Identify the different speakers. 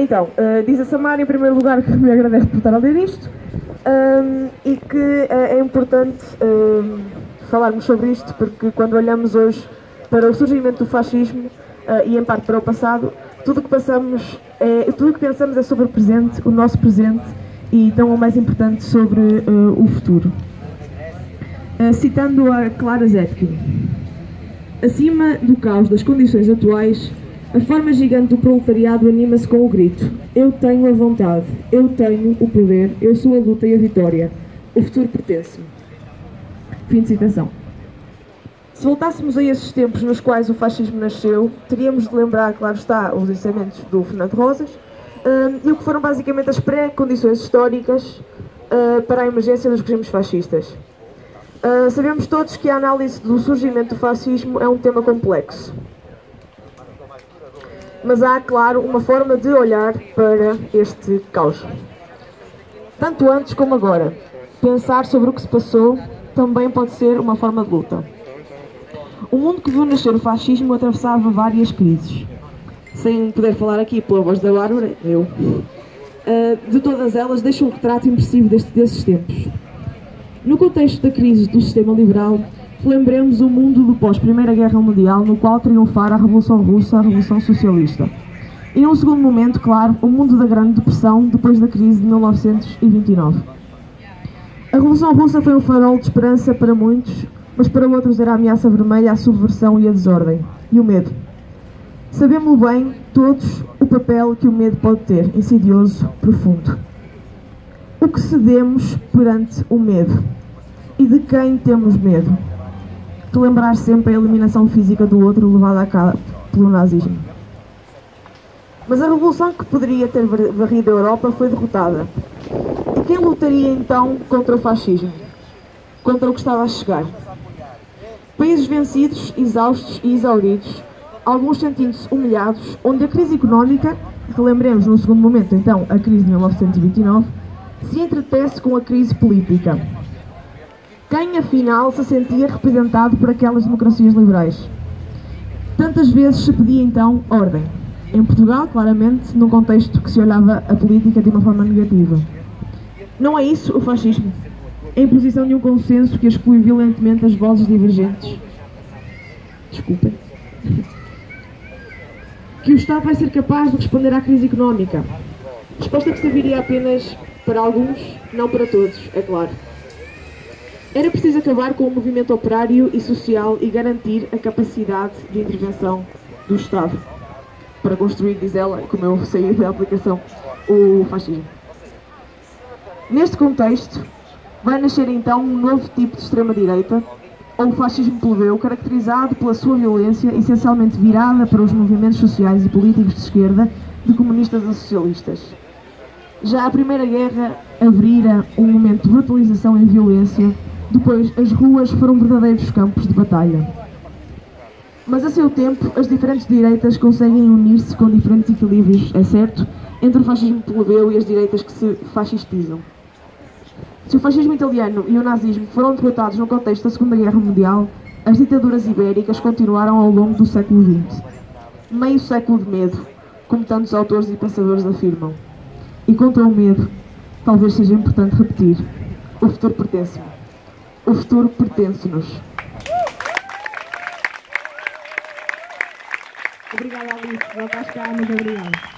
Speaker 1: Então, diz a Samara, em primeiro lugar, que me agradece por estar a ler isto e que é importante falarmos sobre isto, porque quando olhamos hoje para o surgimento do fascismo e em parte para o passado, tudo o que pensamos é sobre o presente, o nosso presente, e tão o mais importante sobre o futuro. Citando a Clara Zetkin: acima do caos das condições atuais, a forma gigante do proletariado anima-se com o grito: eu tenho a vontade, eu tenho o poder, eu sou a luta e a vitória, o futuro pertence-me. Fim de citação. Se voltássemos a esses tempos nos quais o fascismo nasceu, teríamos de lembrar, claro está, os ensinamentos do Fernando Rosas e o que foram basicamente as pré-condições históricas para a emergência dos regimes fascistas. Sabemos todos que a análise do surgimento do fascismo é um tema complexo. Mas há, claro, uma forma de olhar para este caos. Tanto antes como agora, pensar sobre o que se passou também pode ser uma forma de luta. O mundo que viu nascer o fascismo atravessava várias crises. Sem poder falar aqui pela voz da Bárbara, eu. De todas elas, deixa um retrato impressivo desses tempos. No contexto da crise do sistema liberal, lembremos o mundo do pós-Primeira Guerra Mundial, no qual triunfara a Revolução Russa, a Revolução Socialista. E num segundo momento, claro, o mundo da Grande Depressão, depois da crise de 1929. A Revolução Russa foi um farol de esperança para muitos, mas para outros era a ameaça vermelha, a subversão e a desordem. E o medo. Sabemos bem, todos, o papel que o medo pode ter, insidioso, profundo. O que cedemos perante o medo? E de quem temos medo? Relembrar sempre a eliminação física do outro levada a cabo pelo nazismo. Mas a revolução que poderia ter varrido a Europa foi derrotada. E quem lutaria então contra o fascismo? Contra o que estava a chegar? Países vencidos, exaustos e exauridos, alguns sentindo-se humilhados, onde a crise económica, relembremos no segundo momento então a crise de 1929, se entretece com a crise política. Quem afinal se sentia representado por aquelas democracias liberais? Tantas vezes se pedia então ordem. Em Portugal, claramente, num contexto que se olhava a política de uma forma negativa. Não é isso o fascismo? A imposição de um consenso que exclui violentamente as vozes divergentes. Desculpem. Que o Estado vai ser capaz de responder à crise económica. Resposta que serviria apenas para alguns, não para todos, é claro. Era preciso acabar com o movimento operário e social e garantir a capacidade de intervenção do Estado para construir, diz ela, como eu saí da aplicação, o fascismo. Neste contexto, vai nascer então um novo tipo de extrema-direita, ou o fascismo plebeu, caracterizado pela sua violência, essencialmente virada para os movimentos sociais e políticos de esquerda, de comunistas a socialistas. Já a Primeira Guerra abrira um momento de brutalização e violência, depois as ruas foram verdadeiros campos de batalha. Mas a seu tempo, as diferentes direitas conseguem unir-se com diferentes equilíbrios, é certo, entre o fascismo plebeu e as direitas que se fascistizam. Se o fascismo italiano e o nazismo foram derrotados no contexto da Segunda Guerra Mundial, as ditaduras ibéricas continuaram ao longo do século XX. Meio século de medo, como tantos autores e pensadores afirmam. E contra o medo, talvez seja importante repetir: o futuro pertence-me. O futuro pertence-nos. Obrigada, Alice. Volta a estar, mas obrigada.